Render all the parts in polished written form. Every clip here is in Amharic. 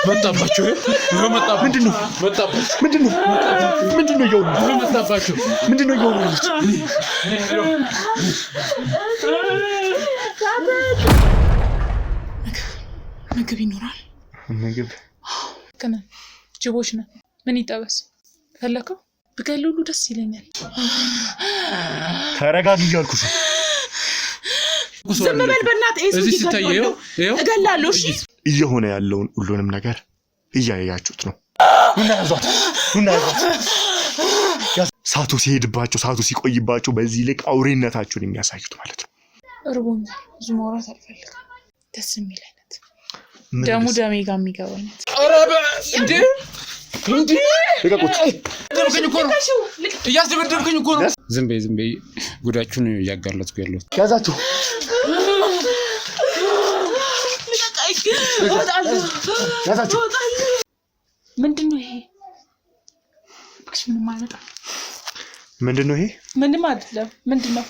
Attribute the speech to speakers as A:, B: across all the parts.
A: መጣባችሁ መጣባችሁ ምንድነው መጣባችሁ ምንድነው ይኸው መጣባችሁ ምንድነው ይኸው ምግብ ይኖራል ምግብ ከነ ጅቦች ነው ምን ይጠበስ ፈለከው በቀሉሉ ደስ ይለኛል ተረጋጊ እያልኩሽ ዝም በል በእናትህ እዚህ ሲታየው እገላለሁ እሺ እየሆነ ያለውን ሁሉንም ነገር እያያያችሁት ነው ኑና ያዟት ሳቱ ሲሄድባቸው ሳቱ ሲቆይባቸው በዚህ ልክ አውሬነታቸውን የሚያሳዩት ማለት ነው እርቦኛል ብዙ ማውራት አልፈልግም ደስ የሚል አይነት ደሙ ደሜ ጋር የሚገባኝ አረበ እንዴ ደምከኝ እኮ ነው እያስደበደብከኝ እኮ ነው ዝም በይ ጉዳችሁን ያጋለጥኩ ያለው ያዛችሁ ያዛችሁ ምንድነው ይሄ ብክሽ ምን ማለት ነው ምንድነው ይሄ ምንም አይደለም ምንድነው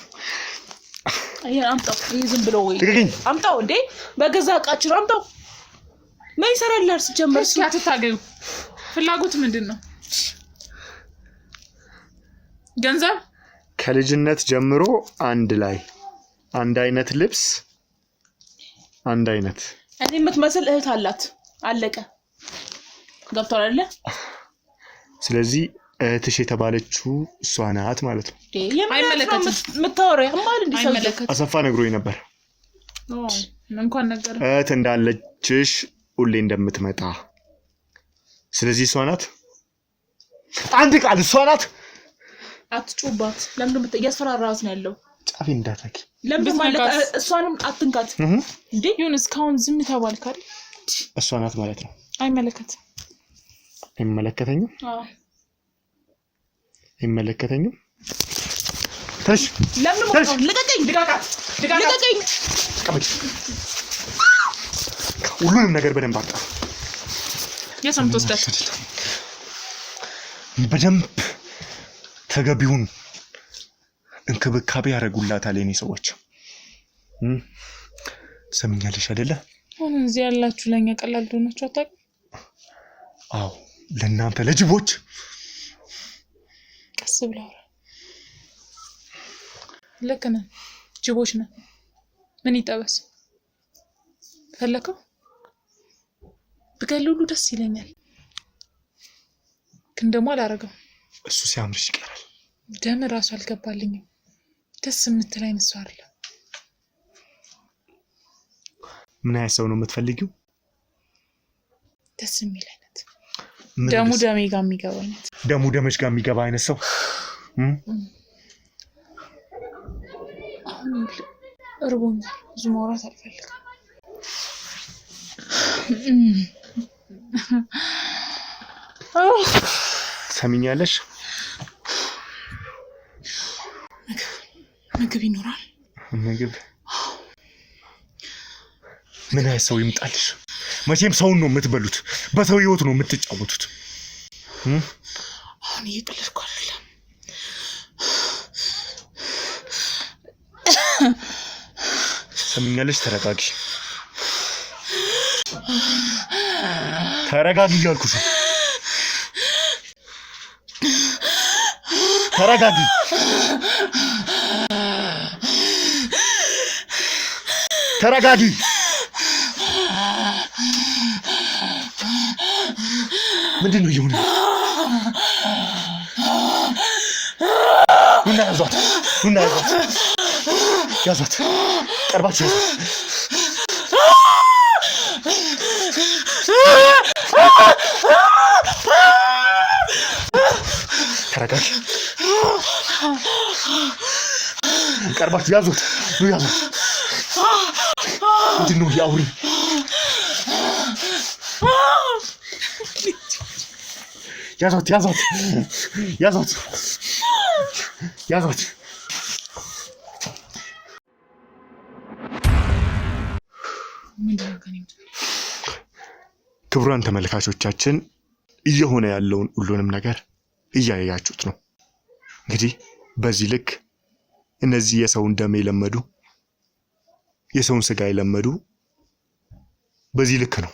A: አይ አምጣው ዝም ብሎ ወይ አምጣው እንዴ በገዛ አቃችሁ አምጣው ምን ይሰራልላር ሲጀመር ሲያተታገዩ ፍላጎት ምንድነው ገንዘብ ከልጅነት ጀምሮ አንድ ላይ አንድ አይነት ልብስ አንድ አይነት እኔ የምትመስል እህት አላት አለቀ ገብቷል አይደለ ስለዚህ እህትሽ የተባለችው እሷ ናት ማለት ነው አይመለከትም ምታወራ ያማል እንዲሰው አሰፋ ነግሮኝ ነበር እንኳን ነገር እህት እንዳለችሽ ሁሌ እንደምትመጣ ስለዚህ እሷ ናት አንድ ቃል እሷ ናት አትጩባት ለምን ያስፈራራስ ነው ያለው ጫፊ እንዳታኪ ለምን ማለት እሷንም አትንካት እንዴ ዩንስ ካውን ዝም ተባልክ አይደል እሷ ናት ማለት ነው አይመለከትም አይመለከተኝም አይመለከተኝም ተሽ ለምን ማለት ልቀቀኝ ድጋቃት ቀበጭ ሁሉንም ነገር በደንብ አጣ የሰምቶስ ደስ በደንብ ተገቢውን እንክብካቤ ያረጉላታል የኔ ሰዎች ሰምኛለሽ አይደለ አሁን እዚህ ያላችሁ ለኛ ቀላል ሆናችሁ አታውቁ አዎ ለእናንተ ለጅቦች ቀስ ብለው ለከነ ጅቦች ነው ምን ይጠበስ ፈለከው በቀሉሉ ደስ ይለኛል ግን ደግሞ አላረገው እሱ ሲያምርሽ ይቀራል ደም ራሱ አልገባልኝም ደስ የምትል አይነት ሰው አይደለም ምን አይሰው ነው የምትፈልጊው ደስ የሚል አይነት ደሙ ደሜ ጋር የሚገባ አይነት ደሙ ደመሽ ጋር የሚገባ አይነት ሰው እርቦኛል ብዙ ማውራት አልፈልግም ሰሚኛለሽ ምግብ ይኖራል ምግብ ምን አይሰው ይምጣልሽ መቼም ሰው ነው የምትበሉት በሰው ህይወት ነው የምትጫወቱት አሁን እየቀለድኩ አይደለም ሰሚኛለሽ ተረጋጊ እያልኩሽ ተረጋጊ ተረጋጊ ምንድነው ይሁን ኑና ያዟት ቀርባችሁ ተረጋጊ ቀርባችሁ ያዙት ምንድነው ያውሪ ያዟት ክቡራን ተመልካቾቻችን እየሆነ ያለውን ሁሉንም ነገር እያያያችሁት ነው እንግዲህ በዚህ ልክ እነዚህ የሰውን ደም የለመዱ የሰውን ስጋ የለመዱ በዚህ ልክ ነው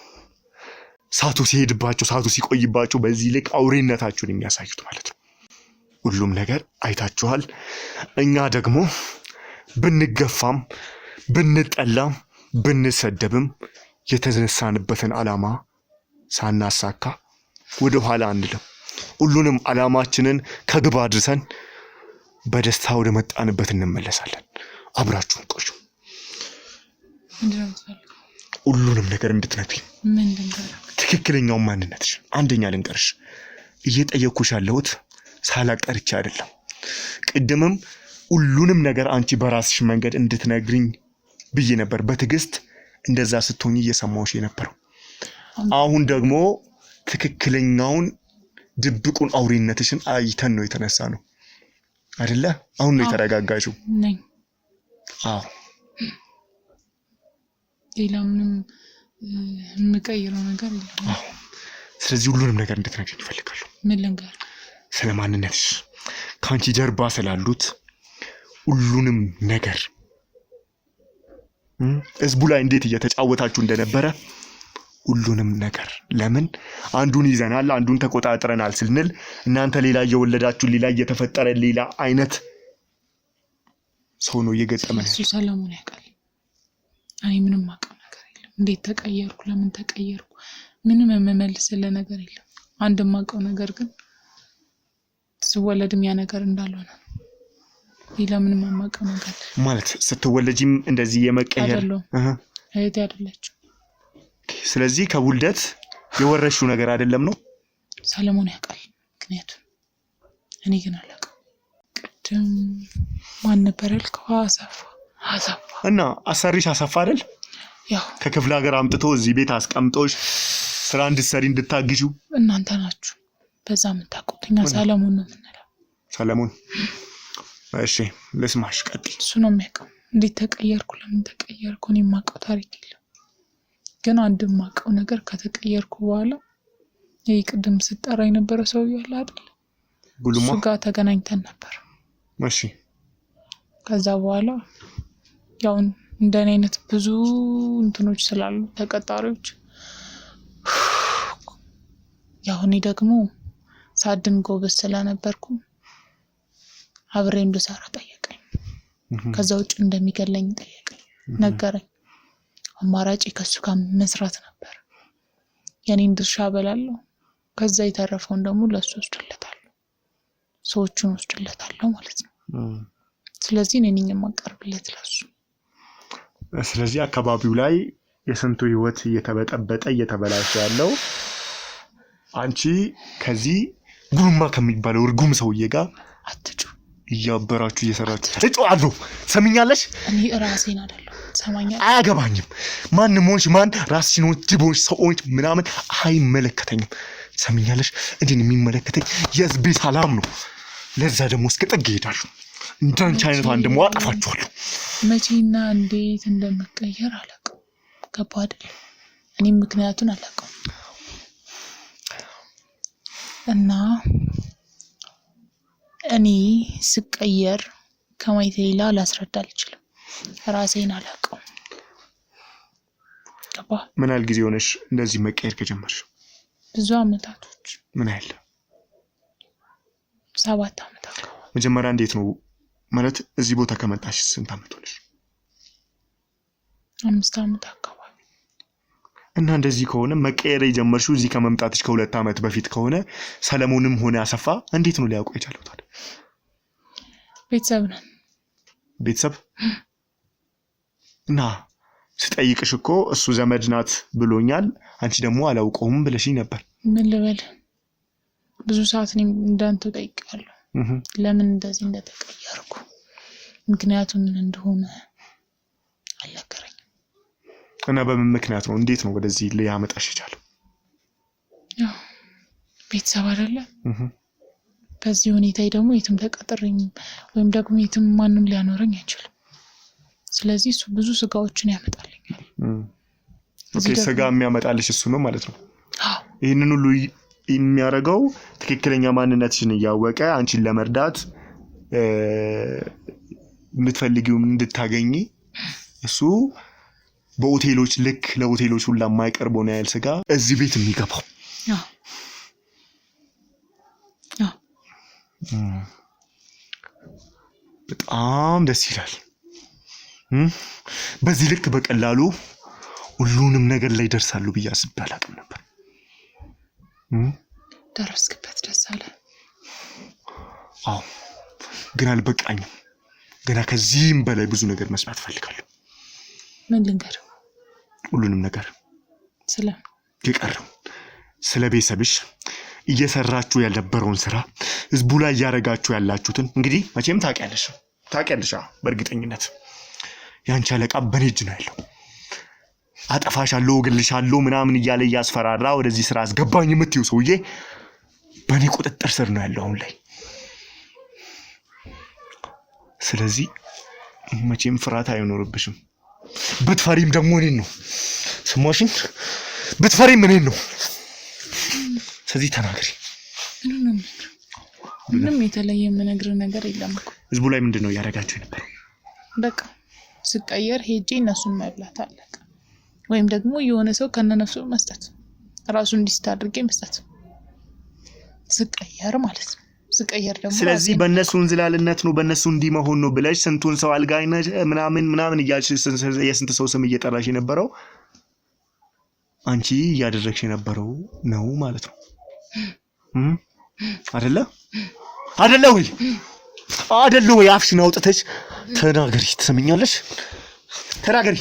A: ሳቱ ሲሄድባቸው ሳቱ ሲቆይባቸው በዚህ ልክ አውሬነታቸውን የሚያሳዩት ማለት ነው። ሁሉም ነገር አይታችኋል። እኛ ደግሞ ብንገፋም ብንጠላም ብንሰደብም የተነሳንበትን ዓላማ ሳናሳካ ወደ ኋላ አንልም። ሁሉንም ዓላማችንን ከግብ አድርሰን በደስታ ወደ መጣንበት እንመለሳለን። አብራችሁን ቆዩ። ሁሉንም ነገር እንድትነግሪኝ ትክክለኛው ማንነትሽ አንደኛ ልንገርሽ። እየጠየኩሽ ያለሁት ሳላቀርቻ አይደለም። ቅድምም ሁሉንም ነገር አንቺ በራስሽ መንገድ እንድትነግሪኝ ብዬ ነበር በትዕግስት እንደዛ ስትሆኚ እየሰማሁሽ የነበረው። አሁን ደግሞ ትክክለኛውን ድብቁን አውሬነትሽን አይተን ነው የተነሳ ነው አይደለ? አሁን ነው የተረጋጋሽው ነኝ። አዎ
B: ሌላ ምንም የምቀይረው ነገር የለም።
A: አዎ ስለዚህ ሁሉንም ነገር እንድትነግሪኝ እፈልጋለሁ።
B: ምን ልንገር?
A: ስለ ማንነትሽ፣ ካንቺ ጀርባ ስላሉት ሁሉንም ነገር ህዝቡ ላይ እንዴት እየተጫወታችሁ እንደነበረ ሁሉንም ነገር። ለምን አንዱን ይዘናል አንዱን ተቆጣጥረናል ስንል እናንተ ሌላ እየወለዳችሁ ሌላ እየተፈጠረ ሌላ አይነት ሰው ነው እየገጠመን።
B: እሱ ሰለሞን ያውቃል። እኔ ምንም አውቀው ነገር የለም። እንዴት ተቀየርኩ፣ ለምን ተቀየርኩ፣ ምንም የምመልስልህ ነገር የለም። አንድ የማውቀው ነገር ግን ስወለድም ያ ነገር እንዳልሆነ ነው። ሌላ ምንም የማውቀው ነገር
A: ማለት ስትወለጂም እንደዚህ የመቀየር
B: እህቴ አይደለችም።
A: ስለዚህ ከውልደት የወረሽው ነገር አይደለም ነው።
B: ሰለሞን ያውቃል ምክንያቱም እኔ ግን አላውቅም። ቅድም ማን ነበር ያልከው? አሰፋ
A: እና አሰሪሽ አሰፋ አይደል?
B: ያው
A: ከክፍለ ሀገር አምጥቶ እዚህ ቤት አስቀምጦሽ ስራ እንድትሰሪ እንድታግዢው
B: እናንተ ናችሁ በዛ የምታውቁት። እኛ ሰለሞን ነው የምንለው።
A: ሰለሞን እሺ ልስማሽ፣ ቀጥል።
B: እሱ ነው የሚያውቀው እንዴት ተቀየርኩ፣ ለምን ተቀየርኩ። እኔ የማውቀው ታሪክ የለም። ግን አንድ የማውቀው ነገር ከተቀየርኩ በኋላ ይሄ ቅድም ስጠራ የነበረ ሰውዬው አለ አይደል?
A: ጉልማ
B: እሱ ጋር ተገናኝተን ነበር።
A: እሺ
B: ከዛ በኋላ ያው እንደኔ አይነት ብዙ እንትኖች ስላሉ ተቀጣሪዎች ያው እኔ ደግሞ ሳድን ጎበዝ ስለነበርኩ አብሬ እንድሰራ ጠየቀኝ። ከዛ ውጭ እንደሚገለኝ ጠየቀኝ፣ ነገረኝ። አማራጭ ከሱ ጋር መስራት ነበር። የኔን ድርሻ በላለሁ፣ ከዛ የተረፈውን ደግሞ ለሱ ወስድለታለሁ፣ ሰዎቹን ወስድለታለሁ ማለት ነው። ስለዚህ እኔ ነኝ የማቀርብለት ለሱ።
A: ስለዚህ አካባቢው ላይ የስንቱ ህይወት እየተበጠበጠ እየተበላሸ ያለው አንቺ ከዚህ ጉልማ ከሚባለው እርጉም ሰውዬ ጋር
B: አትጩ
A: እያበራችሁ እየሰራችሁ እጮሃለሁ። ሰሚኛለሽ?
B: እኔ ራሴን አይደለም ሰማኛለሽ?
A: አያገባኝም። ማንም ሆንሽ ማን ራስሽን ሆንሽ ጅቦንሽ ሰዎች ምናምን አይመለከተኝም። ሰሚኛለሽ? እኔን የሚመለከተኝ የህዝቤ ሰላም ነው። ለዛ ደግሞ እስከ ጥግ እሄዳለሁ። እንዳንቺ አይነቷን ደግሞ አጠፋችኋለሁ።
B: መቼና እንዴት እንደምቀየር አላውቅም። ገባ አይደል? እኔም ምክንያቱን አላውቅም። እና እኔ ስቀየር ከማየት ሌላ ላስረዳ አልችልም። ራሴን አላውቅም። ገባ?
A: ምን ያህል ጊዜ ሆነሽ እንደዚህ መቀየር ከጀመርሽ?
B: ብዙ አመታቶች።
A: ምን ያህል?
B: 7 አመት አካባቢ።
A: መጀመሪያ እንዴት ነው ማለት እዚህ ቦታ ከመጣሽ ስንት አመት ሆነሽ?
B: 5 አመት አካባቢ።
A: እና እንደዚህ ከሆነ መቀየር የጀመርሽው እዚህ ከመምጣትሽ ከ2 አመት በፊት ከሆነ ሰለሞንም ሆነ አሰፋ እንዴት ነው ሊያውቁ የቻለው ታዲያ?
B: ቤተሰብ ነን።
A: ቤተሰብ? እና ስጠይቅሽ እኮ እሱ ዘመድ ናት ብሎኛል፣ አንቺ ደግሞ አላውቀውም ብለሽኝ ነበር።
B: ምን ልበል? ብዙ ሰዓት እኔም እንዳንተ ጠይቄያለሁ ለምን እንደዚህ እንደተቀየርኩ፣ ምክንያቱም ምን እንደሆነ አልነገረኝም።
A: እና በምን ምክንያት ነው እንዴት ነው ወደዚህ ሊያመጣሽ የቻለው?
B: ያው ቤተሰብ አይደለ? በዚህ ሁኔታ ደግሞ የትም ተቀጥሬኝ ወይም ደግሞ የትም ማንም ሊያኖረኝ አይችልም። ስለዚህ እሱ ብዙ ስጋዎችን ያመጣልኛል።
A: ኦኬ፣ ስጋ የሚያመጣልሽ እሱ ነው ማለት ነው። አዎ። ይሄንን ሁሉ የሚያደርገው ትክክለኛ ማንነትሽን እያወቀ አንቺን ለመርዳት የምትፈልጊውን እንድታገኚ እሱ በሆቴሎች ልክ ለሆቴሎች ሁላ የማይቀርበው ነው ያህል ስጋ እዚህ ቤት የሚገባው። በጣም ደስ ይላል። በዚህ ልክ በቀላሉ ሁሉንም ነገር ላይ ደርሳሉ ብዬ አስቤ አላውቅም ነበር።
B: ደረስክበት፣ ደስ አለ።
A: አዎ ግን አልበቃኝም። ገና ከዚህም በላይ ብዙ ነገር መስራት ፈልጋለሁ።
B: ምን ልንገር?
A: ሁሉንም ነገር የቀረው ስለ ቤተሰብሽ እየሰራችሁ ያልነበረውን ስራ ህዝቡ ላይ ያረጋችሁ ያላችሁትን እንግዲህ መቼም ታውቂያለሽ በእርግጠኝነት ያንቺ አለቃ በኔ እጅ ነው ያለው። አጠፋሻለሁ እገልሻለሁ ምናምን እያለ ያስፈራራ ወደዚህ ስራ አስገባኝ የምትዩ ሰውዬ በኔ ቁጥጥር ስር ነው ያለው አሁን ላይ። ስለዚህ መቼም ፍርሃት አይኖርብሽም። ብትፈሪም ደግሞ እኔን ነው ስሞሽን፣ ብትፈሪም እኔን ነው። ስለዚህ ተናገሪ።
B: ምንም የተለየ የምነግርህ ነገር የለም እኮ።
A: ህዝቡ ላይ ምንድነው ያረጋችሁ የነበረው?
B: በቃ ስቀየር ሄጄ እነሱን መብላት አለቀ። ወይም ደግሞ የሆነ ሰው ከነነፍሱ መስጠት፣ ራሱ እንዲስት አድርጌ መስጠት፣ ስቀየር ማለት ነው። ስቀየር ደግሞ
A: ስለዚህ በእነሱ እንዝላልነት ነው በእነሱ እንዲመሆን ነው ብለሽ ስንቱን ሰው አልጋይነ ምናምን እያልሽ የስንት ሰው ስም እየጠራሽ የነበረው አንቺ እያደረግሽ የነበረው ነው ማለት ነው አይደለ ወይ? አፍሽን አውጥተሽ ተናገሪ። ትሰሚኛለሽ? ተናገሪ።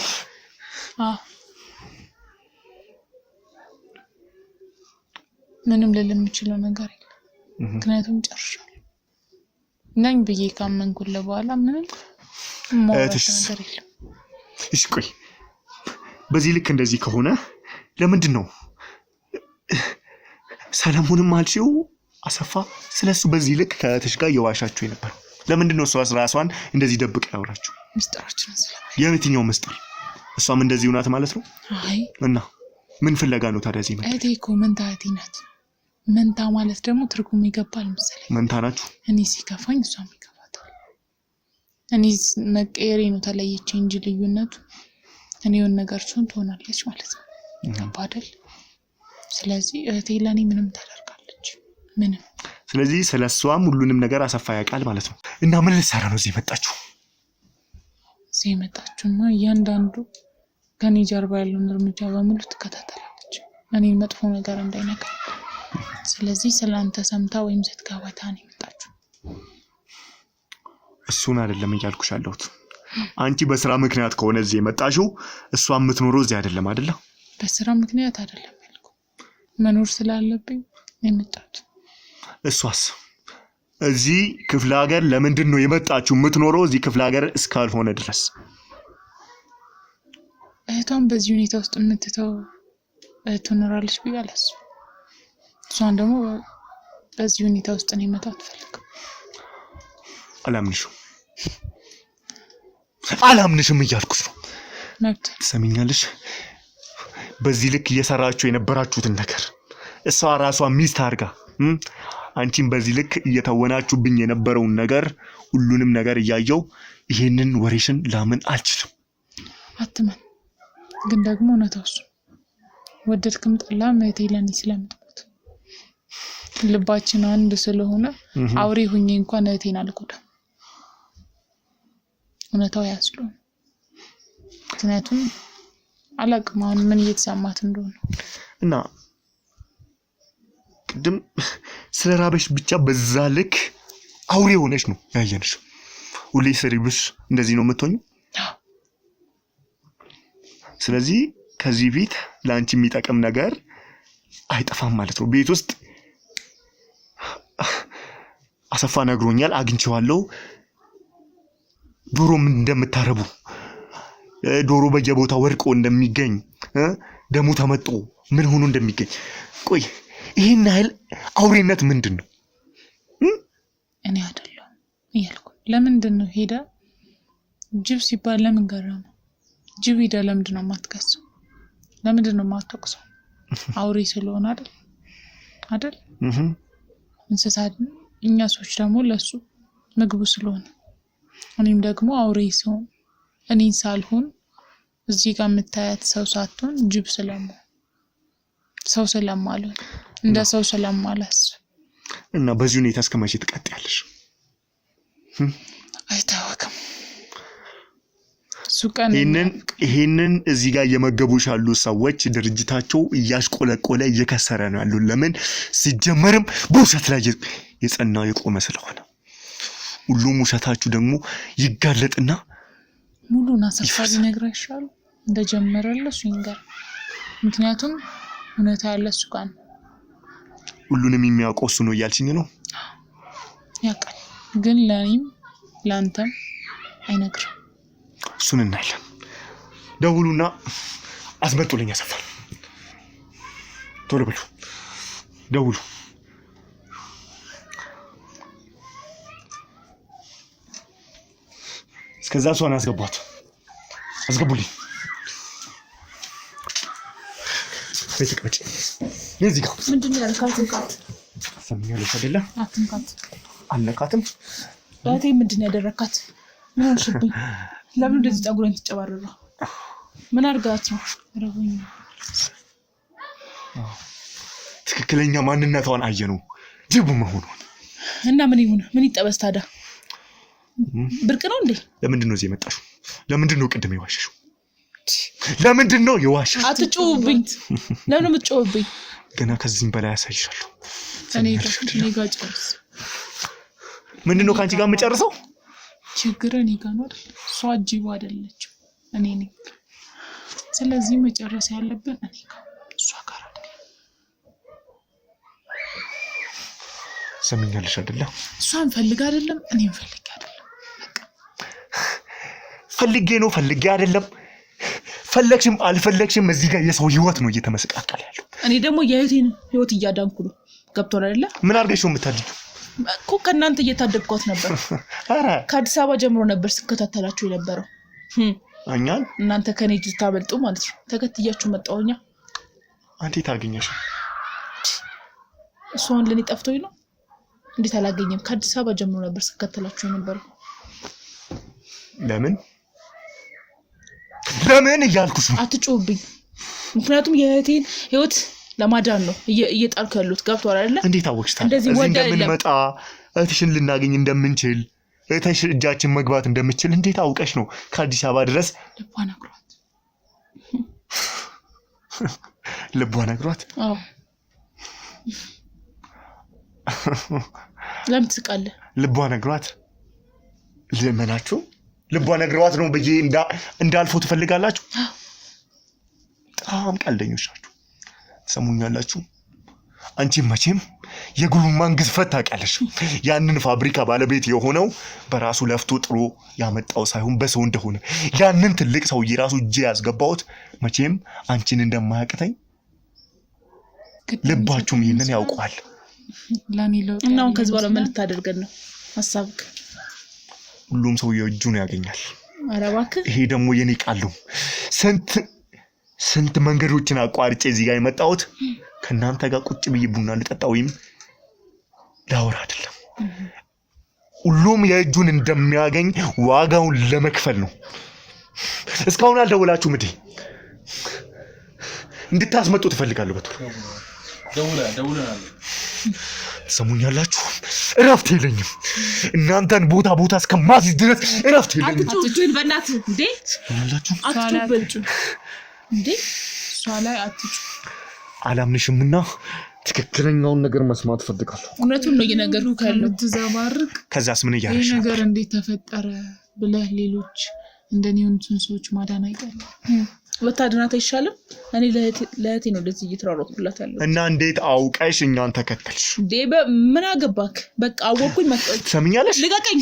B: ምንም ልል የምችለው ነገር የለም። ምክንያቱም ጨርሻለሁ። ነኝ ብዬ ካመንኩልህ በኋላ ምንም ነገር የለም።
A: እሺ ቆይ፣ በዚህ ልክ እንደዚህ ከሆነ ለምንድን ነው ሰለሞንም አልሽው አሰፋ ስለሱ በዚህ ልክ ከእህትሽ ጋር የዋሻችሁ የነበረው? ለምንድን ነው እሷስ ራሷን እንደዚህ ደብቃ ያወራችሁ?
B: ምስጢራችንን ስለማይ።
A: የትኛው ምስጢር? እሷም እንደዚህ ናት ማለት ነው?
B: አይ
A: እና ምን ፍለጋ ነው ታዲያ እዚህ መጣ?
B: እህቴ እኮ መንታ እህቴ ናት። መንታ ማለት ደግሞ ትርጉም ይገባል መሰለኝ።
A: መንታ ናችሁ?
B: እኔ ሲከፋኝ እሷም ይከፋታል። እኔ መቀየሬ ነው ተለየች እንጂ ልዩነቱ እኔ የሆነ ነገር ሱን ትሆናለች ማለት ነው። ገባ አይደል? ስለዚህ እህቴ ለኔ ምንም ታደርጋለች ምንም።
A: ስለዚህ ስለሷም ሁሉንም ነገር አሰፋ ያውቃል ማለት ነው። እና ምን ልትሰራ ነው እዚህ መጣችሁ?
B: እዚህ መጣችሁማ እያንዳንዱ ከኔ ጀርባ ያለውን እርምጃ በሙሉ ትከታተላለች፣ እኔን መጥፎ ነገር እንዳይነካ። ስለዚህ ስላንተ ሰምታ ወይም ስትገባታ ነው የመጣችው።
A: እሱን አይደለም እያልኩሽ ያለሁት። አንቺ በስራ ምክንያት ከሆነ እዚህ የመጣሽው እሷ የምትኖረው እዚህ አይደለም አይደለ?
B: በስራ ምክንያት አይደለም ያልኩ፣ መኖር ስላለብኝ የመጣሁት።
A: እሷስ እዚህ ክፍለ ሀገር ለምንድን ነው የመጣችው? የምትኖረው እዚህ ክፍለ ሀገር እስካልሆነ ድረስ
B: እህቷን በዚህ ሁኔታ ውስጥ የምትተው ትኖራለች ብዬ አላስብም። እሷን ደግሞ በዚህ ሁኔታ ውስጥ ነው የመጣው አትፈልግም።
A: አላምንሽም እያልኩሽ ነው።
B: መብት
A: ትሰሚኛለሽ? በዚህ ልክ እየሰራችሁ የነበራችሁትን ነገር እሷ ራሷ ሚስት አድርጋ አንቺን በዚህ ልክ እየተወናችሁብኝ የነበረውን ነገር ሁሉንም ነገር እያየው ይሄንን ወሬሽን ላምን አልችልም።
B: አትመን ግን ደግሞ እውነታው እሱ ወደድክም ጠላም እህቴ ለኔ ስለምትሞት ልባችን አንድ ስለሆነ አውሬ ሁኜ እንኳን እህቴን አልጎዳም። እውነታው ያስሉ ምክንያቱም አላቅም አሁን ምን እየተሰማት እንደሆነ
A: እና ቅድም ስለራበሽ ብቻ በዛ ልክ አውሬ ሆነሽ ነው ያየንሽ። ሁሌ ስሪብሽ እንደዚህ ነው የምትሆኚው። ስለዚህ ከዚህ ቤት ለአንቺ የሚጠቅም ነገር አይጠፋም ማለት ነው። ቤት ውስጥ አሰፋ ነግሮኛል፣ አግኝቼዋለሁ። ዶሮ ምን እንደምታረቡ ዶሮ በየቦታው ወርቆ እንደሚገኝ ደሙ ተመጦ ምን ሆኖ እንደሚገኝ። ቆይ ይሄን ያህል አውሬነት ምንድነው?
B: እኔ አይደለም እያልኩ ለምንድን ነው ሄዳ ጅብ ሲባል ለምን ገረመ? ጅብ ሄዳ ለምንድን ነው የማትከሰው? ለምንድን ነው የማትወቅሰው? አውሬ ስለሆነ አይደል? እንስሳት እኛ ሰዎች ደግሞ ለሱ ምግቡ ስለሆነ እኔም ደግሞ አውሬ ሲሆን እኔን ሳልሆን እዚህ ጋር የምታያት ሰው ሳትሆን ጅብ ሰው ስለማልሆን እንደ ሰው ስለማላስብ
A: እና በዚህ ሁኔታ እስከመቼ ትቀጥያለሽ?
B: አይታወቅም።
A: ይሄንን እዚህ ጋር እየመገቡሽ ያሉ ሰዎች ድርጅታቸው እያሽቆለቆለ እየከሰረ ነው ያለው። ለምን? ሲጀመርም በውሸት ላይ የጸናው የቆመ ስለሆነ ሁሉም ውሸታችሁ ደግሞ ይጋለጥና
B: ሙሉና ሰፋሪ ነግራሻለሁ እንደጀመረልሽ ይንገር። ምክንያቱም እውነታ ያለ እሱ ጋር ነው።
A: ሁሉንም የሚያውቀው እሱ ነው እያልሽኝ ነው?
B: ያውቃል፣ ግን ለኔም ላንተም አይነግርም።
A: እሱን እናያለን። ደውሉና አስመጡልኝ ያሰፋል። ቶሎ በሉ ደውሉ። እስከዛ እሷን አስገቡልኝ። በትቀጭ የዚህ ጋር
B: ምንድነው ያልካት?
A: ሰምኛለሽ አይደለ?
B: አትንካት።
A: አልነካትም።
B: እህቴ ምንድነው ያደረካት? ምን ሆንሽብኝ? ለምን እንደዚህ ጠጉረን ትጨባረራ? ምን አርጋት ነው? ረቡኝ።
A: ትክክለኛ ማንነቷን አየነው፣ ጅብ መሆኑን።
B: እና ምን ይሁን? ምን ይጠበስ ታዲያ? ብርቅ ነው እንዴ?
A: ለምንድን ነው እዚህ የመጣሽው? ለምንድን ነው ቅድም የዋሸሽው? ለምንድን ነው የዋሸሽው?
B: አትጮህብኝ። ለምን የምትጮህብኝ?
A: ገና ከዚህም በላይ ያሳይሻለሁ።
B: እኔ ጋር ጨርስ።
A: ምንድን ነው ከአንቺ ጋር የምጨርሰው?
B: ችግር እኔ ጋር ነው አይደል? እሷ ጅብ አይደለችም፣ እኔ ነኝ። ስለዚህ መጨረስ ያለብን እኔ ጋር፣ እሷ ጋር አይደለም።
A: ሰምኛለሽ አይደለ?
B: እሷን ፈልግ አይደለም፣ እኔም ፈልግ አይደለም።
A: ፈልጌ አይደለም። ፈለግሽም አልፈለግሽም እዚህ ጋር የሰው ህይወት ነው እየተመሰቃቀለ ያለው።
B: እኔ ደግሞ የህይወቴን ህይወት እያዳንኩ ነው። ገብቶሃል አይደለ?
A: ምን አድርገሽ ነው የምታድጂው?
B: እኮ ከእናንተ እየታደግኳት ነበር።
A: አረ
B: ከአዲስ አበባ ጀምሮ ነበር ስከታተላችሁ የነበረው።
A: እኛን
B: እናንተ ከኔ እጅ ታበልጡ ማለት ነው። ተከትያችሁ መጣሁኛ።
A: አንተ ታገኘሽ?
B: እሷን ለኔ ጠፍቶኝ ነው። እንዴት አላገኘም? ከአዲስ አበባ ጀምሮ ነበር ስከታተላችሁ የነበረው።
A: ለምን እያልኩሽ ነው።
B: አትጮህብኝ። ምክንያቱም የእህቴን ህይወት ለማዳን ነው እየጣልኩ ያሉት። ገብቶሃል አይደለ?
A: እንዴት አወቅሽ ታዲያ? እዚህ እንደምንመጣ እህትሽን ልናገኝ እንደምንችል እህትሽ እጃችን መግባት እንደምችል እንዴት አውቀሽ ነው ከአዲስ አበባ ድረስ? ልቧ ነግሯት።
B: አዎ። ለምን ትስቃለህ?
A: ልቧ ነግሯት። ለምናችሁ ልቧ ነግሯት ነው ብዬ እንዳልፎ ትፈልጋላችሁ? በጣም ቀልደኞች ናችሁ። ሰሙኛላችሁ። አንቺ መቼም የጉልማን ግዝፈት ታውቂያለሽ። ያንን ፋብሪካ ባለቤት የሆነው በራሱ ለፍቶ ጥሮ ያመጣው ሳይሆን በሰው እንደሆነ ያንን ትልቅ ሰውዬ ራሱ እጄ ያስገባውት መቼም አንቺን እንደማያቅተኝ ልባችሁም ይሄንን ያውቀዋል።
B: እና አሁን ከዚህ በኋላ ምን ልታደርገን ነው ሐሳብክ?
A: ሁሉም ሰው የእጁን ያገኛል።
B: ኧረ እባክህ።
A: ይሄ ደግሞ የኔ ቃል ነው። ስንት መንገዶችን አቋርጬ እዚህ ጋር የመጣሁት ከእናንተ ጋር ቁጭ ብዬ ቡና ልጠጣ ወይም ላወራ አይደለም። ሁሉም የእጁን እንደሚያገኝ ዋጋውን ለመክፈል ነው። እስካሁን አልደወላችሁም እንዴ? እንድታስመጡ ትፈልጋለሁ። በቶሎ
C: ደውለናል።
A: ሰሙኛላችሁ። እረፍት የለኝም። እናንተን ቦታ እስከማስይዝ ድረስ እረፍት የለኝም።
B: አትጩህ በእናትህ እንዴ!
A: ሰሙኛላችሁ።
B: አትጩህ እንዴ! እሷ ላይ አትጩህ።
A: አላምንሽምና ትክክለኛውን ነገር መስማት ፈልጋለሁ።
B: እውነቱን ነው እየነገርኩህ ያለው። ትዘባርቅ።
A: ከዛስ ምን እያለሽ
B: ነው? ነገር እንዴት ተፈጠረ ብለህ ሌሎች እንደኔውንቱን ሰዎች ማዳን አይቀርም። ወታደናት አይሻልም? እኔ ለእህቴ ነው እንደዚህ እየተራሮጥኩላት ያለው።
A: እና እንዴት አውቀሽ እኛን ተከተልሽ?
B: ምን አገባክ? በቃ አወቅኩኝ መጣሁ።
A: ሰምኛለሽ?
B: ልቀቀኝ።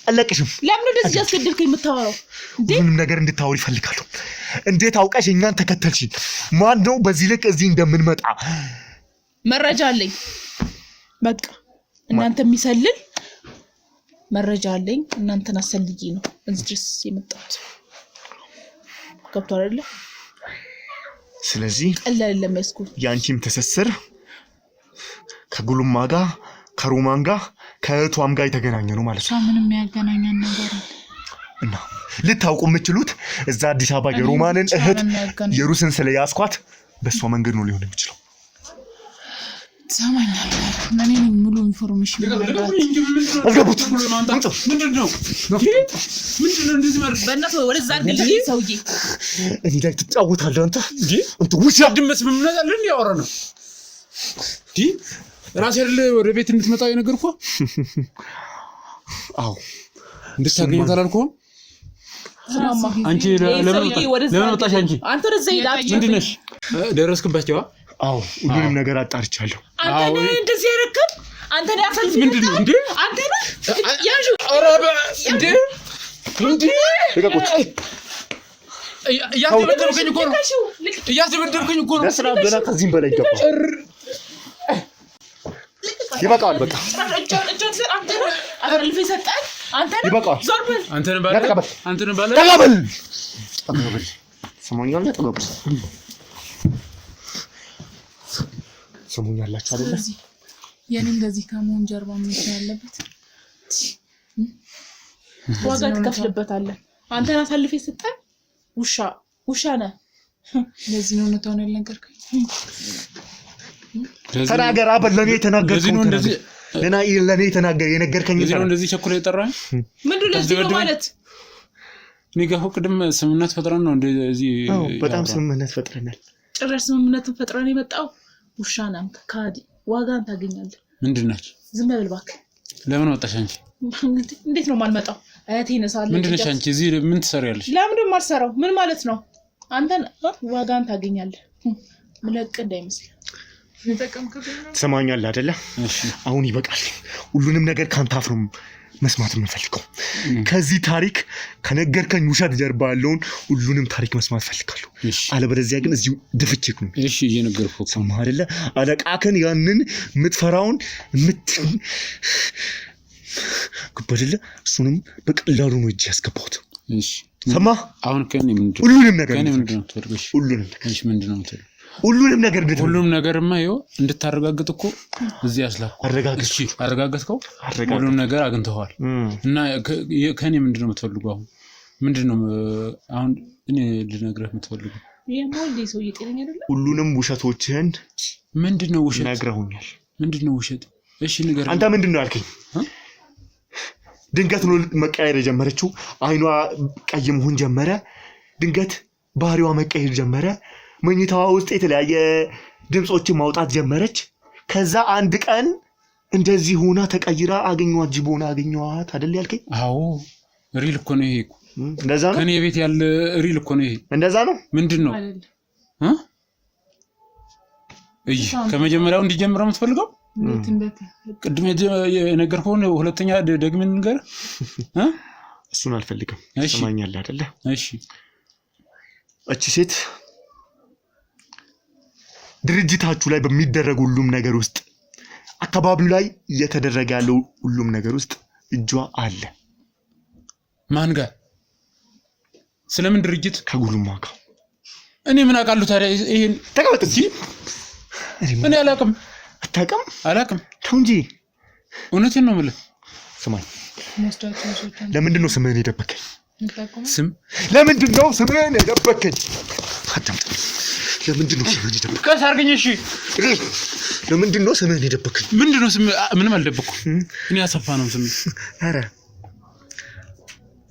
A: አለቅሽም።
B: ለምን እንደዚህ ያስገድልከኝ የምታወራው?
A: ምንም ነገር እንድታወሪ እፈልጋለሁ። እንዴት አውቀሽ እኛን ተከተልሽኝ? ማን ነው በዚህ ልክ እዚህ እንደምንመጣ
B: መረጃ አለኝ። በቃ እናንተ የሚሰልል መረጃ አለኝ። እናንተን አሰልዬ ነው እዚህ ድረስ የመጣሁት። ገብቶሃል አይደለ?
A: ስለዚህ
B: ቀላል ለመስኩ
A: ያንቺም ትስስር ከጉልማ ጋር ከሮማን ጋር ከእህቷም ጋር የተገናኘ ነው ማለት ነው።
B: ምንም ያገናኛን ነገር አለ?
A: እና ልታውቁ የምትችሉት እዛ አዲስ አበባ የሮማንን እህት የሩስን ስለያዝኳት በሷ መንገድ ነው ሊሆን የሚችለው።
B: ሰማኛል እኔ ሙሉ ኢንፎርሜሽን
A: አስገቡት።
C: ምንድነው እንደዚህ ማለት
B: በእናትህ ወደዛ አድርግልኝ ሰውዬ።
A: እኔ ላይ ትጫወታለህ አንተ እንት ውሻ
C: ድመት ምን አለ እንዴ ያወራና ራሴ አይደል ወደ ቤት እንድትመጣ የነገርኩህ?
A: አዎ
C: እንድታገኝ ታላልኩህ። አንቺ ለምን ወጣሽ?
B: አንተ ወደዛ ሄዳት
C: ምንድን ነሽ? ደረስክባቸው?
A: አዎ ሁሉንም ነገር አጣርቻለሁ።
B: አንተ ነህ እንደዚህ ያረከብ? አንተ ነህ አፈልፍ?
C: ምንድነው እንዴ?
B: አንተ ነህ ያዡ?
C: አረባ እንዴ
A: ልቀቁት።
C: እያስደበደብከኝ እኮ ነው።
A: ለስራ ገና ከዚህም በላይ ይገባል። ይበቃዋል። በቃ ይበቃዋል።
C: አንተን ባለ
A: ተቀበል። ሰሞኛል ተቀበል። ሰሞኛላችሁ አይደለ?
B: የኔ እንደዚህ ከመሆን ጀርባ ምን ያለበት ዋጋ ትከፍልበታለህ። አንተን አሳልፌ ሰጠን። ውሻ ነህ። ለዚህ ነው እንተውን ያልነገርከኝ።
A: ተናገር። አበል ለኔ ተናገርከኝ ነው እንደዚህ ለኔ ተናገር የነገርከኝ
C: ነው እንደዚህ ቸኩላ የጠራኝ
B: ምንድነው? ለዚህ ነው ማለት
C: ንጋሁ ቅድም ስምምነት ፈጥረን ነው እንደዚህ።
A: በጣም ስምምነት ፈጥረናል።
B: ጭራሽ ስምምነትን ፈጥረን የመጣው ውሻ ነህ ካዲ። ዋጋን ታገኛለህ።
C: ምንድነች?
B: ዝም በል እባክህ።
C: ለምን ወጣሽ አንቺ?
B: እንዴት ነው የማልመጣው? እህቴ ነሳለች።
C: ምንድነሽ አንቺ? እዚህ ምን ትሰሪያለሽ?
B: ለምን የማልሰራው? ምን ማለት ነው? አንተን ዋጋን ታገኛለህ። ምለቅ እንዳይመስል
A: ትሰማኛለህ አይደለ? አሁን ይበቃል። ሁሉንም ነገር ካንተ አፍ ነው መስማት የምፈልገው። ከዚህ ታሪክ ከነገርከኝ ውሸት ጀርባ ያለውን ሁሉንም ታሪክ መስማት ፈልጋለሁ። አለበለዚያ ግን እዚሁ ድፍቼክ ነው።
C: እሺ እየነገርኩህ
A: ሰማህ አይደለ? አለቃከን ያንን የምትፈራውን ግበድለ እሱንም በቀላሉ ነው እጅ ያስገባሁት።
C: እሺ
A: ሰማህ?
C: አሁን ከኔ ምንድነው
A: ሁሉንም ነገር ሁሉንም ነገር
C: ሁሉም ነገርማ ይኸው እንድታረጋግጥ እኮ እዚህ ያስላኩ። አረጋግጥከው? ሁሉም ነገር አግኝተዋል። እና ከኔ ምንድነው የምትፈልገው? አሁን ምንድነው አሁን እኔ ልነግርህ የምትፈልገው?
B: የሞልዲ ሰው እየጤነኛ አይደለ?
A: ሁሉንም ውሸቶችህን
C: ምንድነው ውሸት
A: ነግረውኛል።
C: ምንድነው ውሸት? እሺ ንገረኝ።
A: አንተ ምንድነው ያልከኝ? ድንገት ነው መቀየር የጀመረችው። አይኗ ቀይ መሆን ጀመረ። ድንገት ባህሪዋ መቀየር ጀመረ። መኝታዋ ውስጥ የተለያየ ድምጾችን ማውጣት ጀመረች። ከዛ አንድ ቀን እንደዚህ ሆና ተቀይራ አገኘኋት። ጅቦና አገኘኋት አይደል ያልከኝ?
C: አዎ ሪል እኮ ነው ይሄ።
A: እንደዛ ነው።
C: ከኔ ቤት ያለ ሪል እኮ ነው ይሄ።
A: እንደዛ ነው።
C: ምንድነው? ከመጀመሪያው እንዲጀምር የምትፈልገው? ቅድም የነገርኩህን ሁለተኛ ደግመን ንገር።
A: እሱን አልፈልግም። ሰማኛለህ አይደለ?
C: እሺ
A: እቺ ሴት ድርጅታችሁ ላይ በሚደረግ ሁሉም ነገር ውስጥ አካባቢው ላይ እየተደረገ ያለው ሁሉም ነገር ውስጥ እጇ አለ።
C: ማን ጋር? ስለምን ድርጅት?
A: ከጉሉማ ጋር።
C: እኔ ምን አውቃለሁ ታዲያ? ይሄን
A: ተቀመጥ እንጂ።
C: እኔ አላውቅም።
A: አታውቅም?
C: አላውቅም።
A: ተው እንጂ።
C: እውነቴን ነው የምልህ።
A: ስማኝ፣ ለምንድን ነው ስምህን የደበከኝ?
C: ስም?
A: ለምንድን ነው ስምህን የደበከኝ? አዳምጥ። ለምንድን ነው ስምህን የደበከኝ?
C: ቀስ አድርገኝ። እሺ
A: ለምንድን ነው ስምህን የደበከኝ?
C: ምንድን ነው ስም? ምንም አልደበኩም። እኔ አሰፋ ነው ስም።
A: ኧረ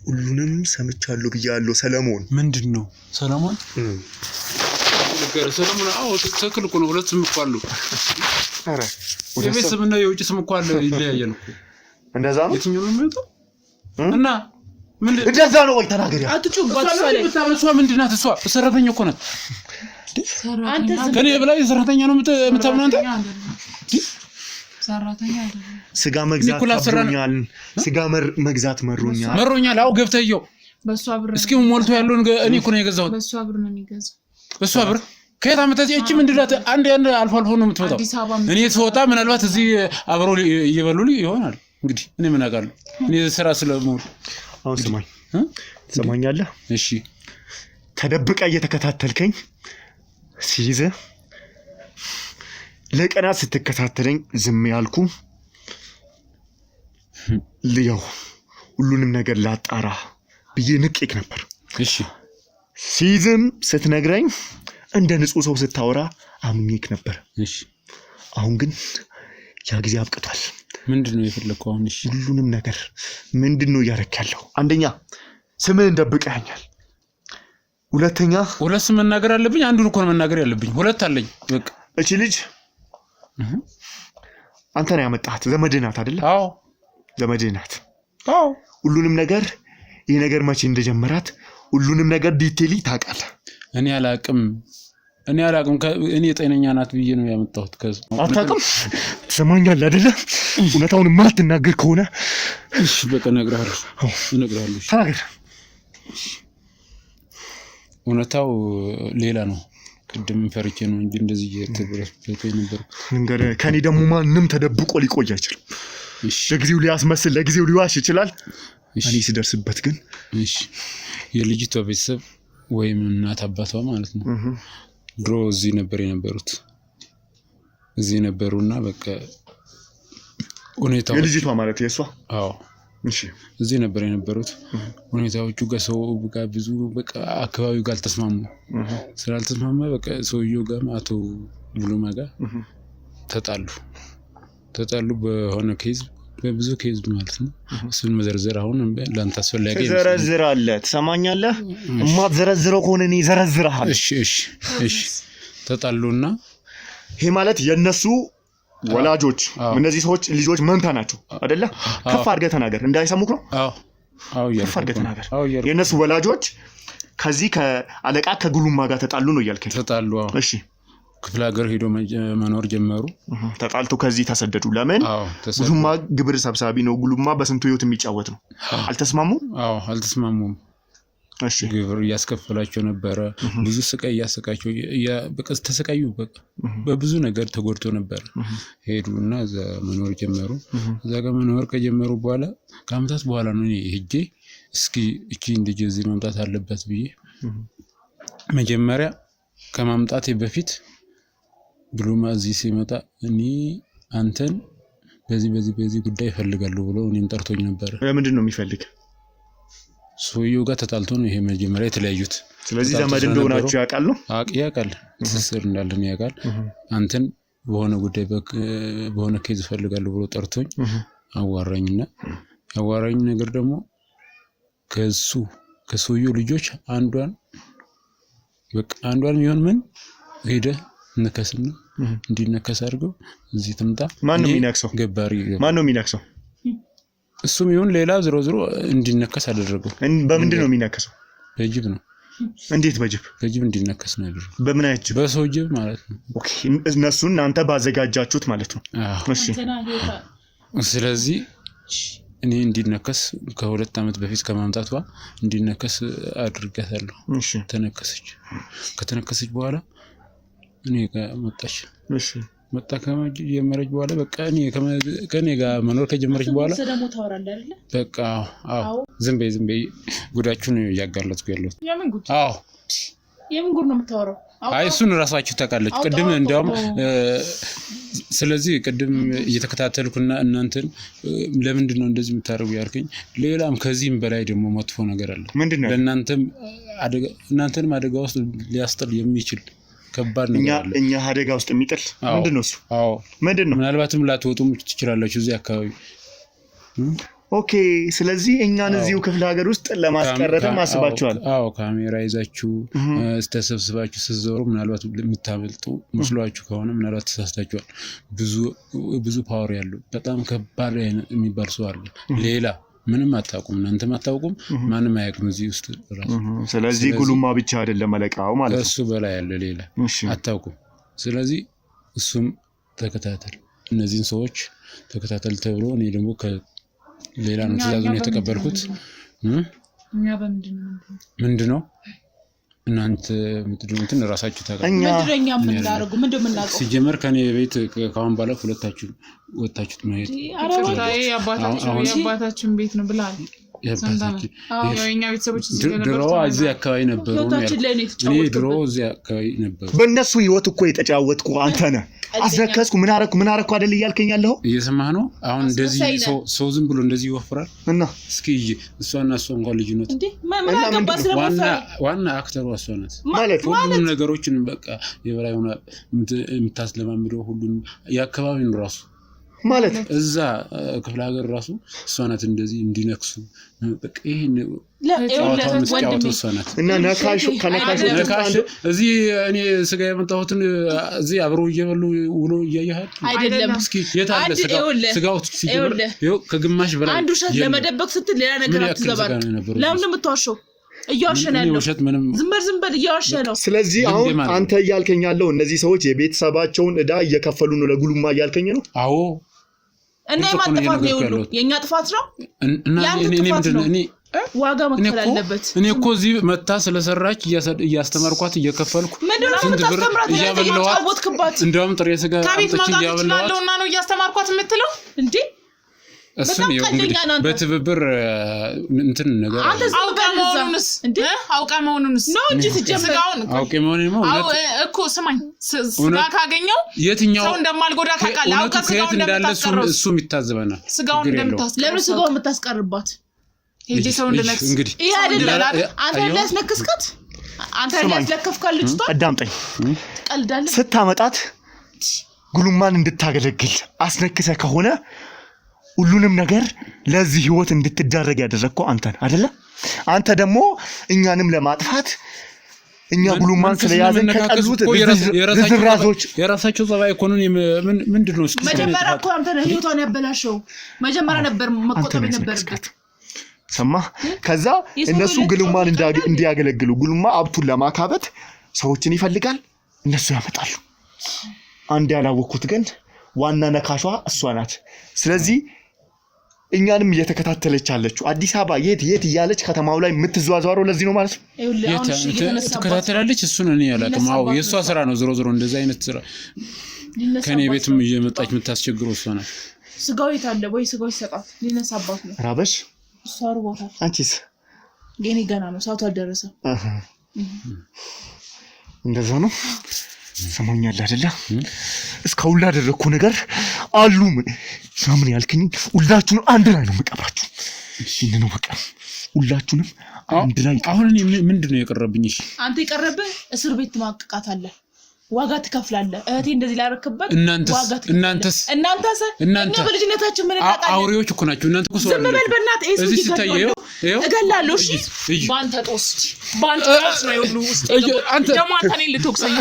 A: ሁሉንም ሰምቻለሁ ብያለሁ። ሰለሞን።
C: ምንድን ነው ሰለሞን? ሰለሞን? አዎ ትክክል እኮ ነው። ሁለት ስም እኮ አለው።
A: ኧረ
C: የቤት ስምና የውጭ ስም እኮ አለ። ይለያያል እኮ።
A: እንደዛ ነው።
C: የትኛው ነው የሚወጣው? እና ምንድን
A: እንደዛ ነው ወይ? ተናገሪ።
B: አትጩባት።
C: እሷ ምንድን ናት? እሷ ሰራተኛ እኮ ናት።
B: አንተ
C: ከኔ በላይ ሰራተኛ ነው የምታምነው አንተ?
B: ሰራተኛ አይደለም።
A: ስጋ መግዛት መሮኛል። ስጋ መግዛት መሮኛል።
C: አዎ ገብተየው
B: በሷ ብር
C: እስኪ ሞልቶ ያለውን እኔ እኮ ነው የገዛሁት።
B: በሷ ብር ነው የሚገዛው።
C: በሷ ብር ከየት አመጣች? እቺ ምንድናት? አንድ አልፎ አልፎ ነው የምትመጣው። እኔ ስወጣ ምናልባት እዚህ አብረው እየበሉ ይሆናል። እንግዲህ እኔ ምን አውቃለሁ? እኔ ስራ ስለሞል።
A: አሁን ስማኝ፣ ትሰማኛለህ?
C: እሺ
A: ተደብቀ እየተከታተልከኝ ሲይዘ ለቀናት ስትከታተለኝ ዝም ያልኩ ልየው ሁሉንም ነገር ላጣራ ብዬ ንቄክ ነበር።
C: እሺ
A: ሲዝም ስትነግረኝ እንደ ንጹህ ሰው ስታወራ አምኜክ ነበር።
C: እሺ
A: አሁን ግን ያ ጊዜ አብቅቷል።
C: ምንድነው የፈለከው አሁን? እሺ
A: ሁሉንም ነገር ምንድነው ያረካለው? አንደኛ ስምህን ደብቀኸኛል። ሁለተኛ
C: ሁለት ስም መናገር አለብኝ? አንዱን እኮ ነው መናገር ያለብኝ። ሁለት አለኝ በቃ።
A: እቺ ልጅ አንተ ነው ያመጣት። ዘመድህ ናት አይደል?
C: አዎ
A: ዘመድህ ናት።
C: አዎ
A: ሁሉንም ነገር ይሄ ነገር መቼ እንደጀመራት ሁሉንም ነገር ዲቴይሊ ታውቃለህ።
C: እኔ አላቅም። እኔ ጤነኛ ናት ብዬ ነው ያመጣሁት። ከዛ
A: አታውቅም። ትሰማኛለህ አይደለ? እውነታውን ማትናገር ከሆነ
C: እሺ በቃ እነግርሃለሁ።
A: ተናገር።
C: እውነታው ሌላ ነው። ቅድም ፈርቼ ነው እንጂ እንደዚህ እየተበረሰተ ነበር።
A: እንግዲህ ከኔ ደግሞ ማንንም ተደብቆ ሊቆይ አይችልም። እሺ ለጊዜው ሊያስመስል ለጊዜው ሊዋሽ ይችላል። እኔ ሲደርስበት ግን
C: እሺ የልጅቷ ቤተሰብ ወይም እናት አባቷ ማለት ነው ድሮ እዚህ ነበር የነበሩት። እዚህ ነበሩና በቃ ሁኔታው
A: የልጅቷ ማለት የሷ
C: አዎ
A: እሺ
C: እዚህ ነበር የነበሩት። ሁኔታዎቹ ከሰው ጋር ብዙ በቃ አካባቢው ጋር ስላልተስማማ በቃ ሰውየው ጋር አቶ ብሉማ ጋር ተጣሉ በሆነ ኬዝ በብዙ ኬዝ ማለት ነው። እሱን መዘርዘር አሁን ላንተ አስፈላጊ ነው።
A: ዘረዝራለህ። ትሰማኛለህ? የማትዘረዝረው ከሆነ እኔ ዘረዝራለሁ።
C: እሺ ተጣሉና
A: ይሄ ማለት የነሱ ወላጆች እነዚህ ሰዎች ልጆች መንታ ናቸው አይደለ? ከፍ አድርገህ ተናገር እንዳይሰሙክ ነው።
C: አዎ
A: ከፍ አድርገህ ተናገር። የነሱ ወላጆች ከዚህ ከአለቃ ከጉሉማ ጋር ተጣሉ ነው እያልከኝ?
C: ተጣሉ። እሺ ክፍለ ሀገር ሄዶ መኖር ጀመሩ።
A: ተጣልቶ ከዚህ ተሰደዱ። ለምን? ጉሉማ ግብር ሰብሳቢ ነው። ጉሉማ በስንቱ ህይወት የሚጫወት ነው። አልተስማሙም?
C: አልተስማሙም።
A: እሺ
C: ግብር እያስከፈላቸው ነበረ። ብዙ ስቃይ እያሰቃቸው በቃ ተሰቃዩ። በቃ በብዙ ነገር ተጎድቶ ነበር። ሄዱና እዛ መኖር ጀመሩ። እዛ ጋር መኖር ከጀመሩ በኋላ ከአመታት በኋላ ነው እኔ ሄጄ እስኪ እቺ ልጅ እዚህ መምጣት አለበት ብዬ መጀመሪያ ከማምጣቴ በፊት ብሉማ እዚህ ሲመጣ እኔ አንተን በዚህ ጉዳይ እፈልጋለሁ ብሎ እኔን ጠርቶኝ ነበር።
A: ለምንድን ነው የሚፈልግ?
C: ሰውየው ጋር ተጣልቶ ነው ይሄ መጀመሪያ የተለያዩት።
A: ስለዚህ ዘመድ እንደሆናችሁ ያውቃል ነው?
C: ያውቃል። ትስስር እንዳለን ያውቃል። አንተን በሆነ ጉዳይ በሆነ ኬዝ እፈልጋለሁ ብሎ ጠርቶኝ አዋራኝና ያዋራኝ ነገር ደግሞ ከሰውየው ልጆች አንዷን ይሆን ምን ሄደ ነከስና እንዲነከስ አድርገው እዚህ ትምጣ።
A: ማን ነው የሚነክሰው?
C: ገባሪ
A: ማን ነው የሚነክሰው?
C: እሱም ይሁን ሌላ ዝሮ እንዲነከስ አደረገው።
A: በምንድን ነው የሚነከሰው?
C: በጅብ ነው።
A: እንዴት በጅብ?
C: በጅብ እንዲነከስ ነው ያደረገው።
A: በምን አይነት ጅብ?
C: በሰው ጅብ ማለት ነው።
A: ኦኬ እነሱ እናንተ ባዘጋጃችሁት ማለት ነው። እሺ
C: ስለዚህ እኔ እንዲነከስ ከሁለት አመት በፊት ከማምጣቷ እንዲነከስ አድርጋታለሁ።
A: እሺ
C: ከተነከሰች በኋላ እኔ ጋር መጣች።
A: እሺ
C: መጣ ከጀመረች በኋላ በቃ ከኔ ጋር መኖር ከጀመረች በኋላ
B: ስለሞ ታወራለህ አይደል?
C: በቃ አዎ ዝም በይ ያጋለጥኩ ያለው።
B: የምን ጉድ?
C: አዎ
B: የምን ጉድ ነው የምታወራው?
C: አይ እሱን ራሳችሁ ታውቃለች። ቅድም እንዲያውም ስለዚህ ቅድም እየተከታተልኩና እናንተን ለምንድን ነው እንደዚህ የምታደርጉ ያልከኝ ሌላም ከዚህም በላይ ደግሞ መጥፎ ነገር አለ። ለእናንተንም አደጋ ውስጥ ሊያስጥል የሚችል ከባድ ነገር አለ።
A: እኛ አደጋ ውስጥ የሚጥል ምንድነው እሱ?
C: አዎ
A: ምንድነው?
C: ምናልባትም ላትወጡም ትችላላችሁ እዚህ አካባቢ።
A: ኦኬ ስለዚህ እኛን እዚሁ ክፍለ ሀገር ውስጥ ለማስቀረትም አስባችኋል?
C: አዎ ካሜራ ይዛችሁ ተሰብስባችሁ ስትዞሩ ምናልባት የምታመልጡ መስሏችሁ ከሆነ ምናልባት ተሳስታችኋል። ብዙ ፓወር ያለው በጣም ከባድ የሚባል ሰው አለ። ሌላ ምንም አታውቁም፣ እናንተም አታውቁም፣ ማንም አያውቅም እዚህ ውስጥ ራሱ።
A: ስለዚህ ጉሉማ ብቻ አይደለም አለቃው ማለት ነው።
C: እሱ በላይ ያለ ሌላ አታውቁም። ስለዚህ እሱም ተከታተል፣ እነዚህን ሰዎች ተከታተል ተብሎ እኔ ደግሞ ሌላ ነው ትዕዛዙን የተቀበልኩት።
B: እኛ
C: ምንድነው እናንተ ምትድሩትን ራሳችሁ ታውቃላችሁ።
B: ምንድነኛ ምንዳረጉ ምንድነው
C: ሲጀመር ከኔ ቤት ከአሁን በኋላ ሁለታችሁ ወጣችሁት መሄድ።
B: አባታችን ቤት ነው ብላል የኛ ቤተሰቦች
C: ድሮ እዚህ አካባቢ ነበሩ ነው እኔ ድሮ እዚህ አካባቢ ነበሩ
A: በእነሱ ህይወት እኮ የተጫወትኩ አንተ ነህ አስረከስኩ ምን አረኩ አይደል እያልከኝ ያለው
C: እየሰማህ ነው አሁን እንደዚህ ሰው ዝም ብሎ እንደዚህ ይወፍራል
A: እና
C: እስኪ እሷና እሷ እንኳን ልጅነት ዋና አክተሩ እሷ ናት
A: ማለት
C: ሁሉም ነገሮችን በቃ የበላይ ሆነ የምታስለማምደው ሁሉም ያከባቢን ራሱ
A: ማለት
C: እዛ ክፍለ ሀገር ራሱ እሷ ናት እንደዚህ እንዲነክሱ በቃ ይሄን እና ነካሽ እዚህ እኔ ስጋ የመጣሁትን እዚህ አብሮ እየበሉ ውሎ እያያህል
B: አይደለም
C: እስኪ የታለ ስጋው ሲጀምር ይኸው ከግማሽ በላይ
B: አንዱ ሸት ለመደበቅ ስትል ሌላ ነገር አትዘባል ለምን የምትዋሸው እያወሸናለሁ ዝም በል እያወሸ ነው
A: ስለዚህ አሁን አንተ እያልከኝ ያለው እነዚህ ሰዎች የቤተሰባቸውን እዳ እየከፈሉ ነው ለጉሉማ እያልከኝ ነው
C: አዎ
B: እና የማጥፋት ነው ሁሉ የኛ ጥፋት ነው
C: እና እኔ ምንድነው እኔ
B: ዋጋ መክፈል አለበት
C: እኔ እኮ እዚህ መታ ስለሰራች እያስተማርኳት እየከፈልኩ
B: ስንት ብር እያበላዋት
C: እንደውም ጥሬ ስጋ
B: አምጥቼ እያበላዋለውና ነው እያስተማርኳት የምትለው እንዴ
C: እሱን በትብብር እንትን ነገር
B: አውቃ መሆኑንስ ነው እንጂ ትጀምራውን
C: አውቄ መሆኑን
B: እኮ ስማኝ ስጋ ካገኘው
C: የትኛው
B: ሰው እንደማልጎዳ ታውቃለህ አውቃ ስጋው እንደምታስቀርብ
C: እሱ ይታዘበናል
B: ስጋው እንደምታስቀርብ ለምን ስጋው የምታስቀርባት ሄጂ ሰው እንደነክስ
C: እንግዲህ
B: ይሄ አይደለም አንተ ያስነክስከት አንተ ያስለከፍካል ልጅቷ
A: አዳምጠኝ
B: ቀልዳለህ
A: ስታመጣት ጉሉማን እንድታገለግል አስነክሰ ከሆነ ሁሉንም ነገር ለዚህ ህይወት እንድትዳረግ ያደረግከው አንተ አይደለ አንተ ደግሞ እኛንም ለማጥፋት እኛ ጉሉማን ስለያዘን ከቀሉት
C: የራሳቸው ጸባይ ኢኮኖሚ ምንድነው እስኪ
B: መጀመሪያ እኮ አንተ ነህ ህይወቷን ያበላሸው መጀመሪያ ነበር መቆጠብ ነበርበት
A: ሰማ ከዛ እነሱ ጉሉማን እንዲያገለግሉ ጉሉማ አብቱን ለማካበት ሰዎችን ይፈልጋል እነሱ ያመጣሉ አንድ ያላወኩት ግን ዋና ነካሿ እሷ ናት ስለዚህ እኛንም እየተከታተለች አለች አዲስ አበባ የት እያለች ከተማው ላይ የምትዟዟረው ለዚህ ነው ማለት ነው
C: ተከታተላለች እሱን እኔ ያላቀም አው የሷ ስራ ነው ዝሮ እንደዚህ አይነት ስራ ከኔ ቤትም እየመጣች የምታስቸግረው እሷ ናት
B: ስጋው ይታለ ወይ ስጋው ይሰጣት ሊነሳባት ነው
A: ራበሽ
B: ሷሩ ቦታ
A: አንቺስ
B: ገኔ ገና ነው ሰዓቱ አልደረሰም
A: እንደዛ ነው ሰማኛል አይደለ እስካሁን ላደረኩ ነገር አሉ ምን ያልከኝ ሁላችሁንም አንድ ላይ ነው መቀብራችሁ እሺ ነው በቃ ሁላችሁንም አንድ ላይ
C: አሁን ምንድነው የቀረብኝ እሺ
B: አንተ የቀረብህ እስር ቤት ማቀቃት አለ ዋጋ ትከፍላለህ እህቴ እንደዚህ ላረክበት
C: እናንተስ
B: እኛ በልጅነታችን ምን እናጣለን
C: አውሬዎች እኮ ናችሁ እናንተ እኮ ሰው
B: ዝም በል በእናትህ እዚህ ሲታየው እገላለሁ እሺ ባንተ ጦስ ነው ይሁሉ ውስጥ
C: አንተ
B: ደግሞ አንተ ነኝ ልትወቅሰኝ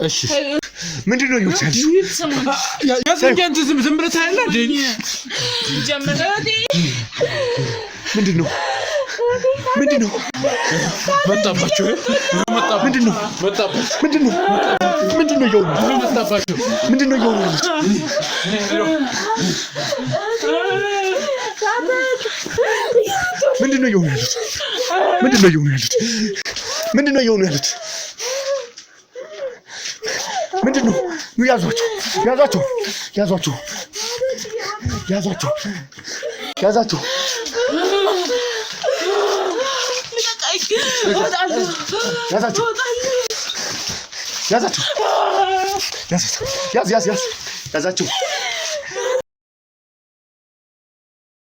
C: እሺ
A: ምንድነው ይውታል
C: ያሰንጀንት ዝም ብለህ ታያለህ እንዴ
B: ጀመረቲ
A: ምንድነው
C: መጣባችሁ
A: ምንድነው ይሁን
C: መጣባችሁ
A: ምንድነው ይሁን ምንድነው ይሁን ያሉት ምንድነው ያዛቸው ያዛቸው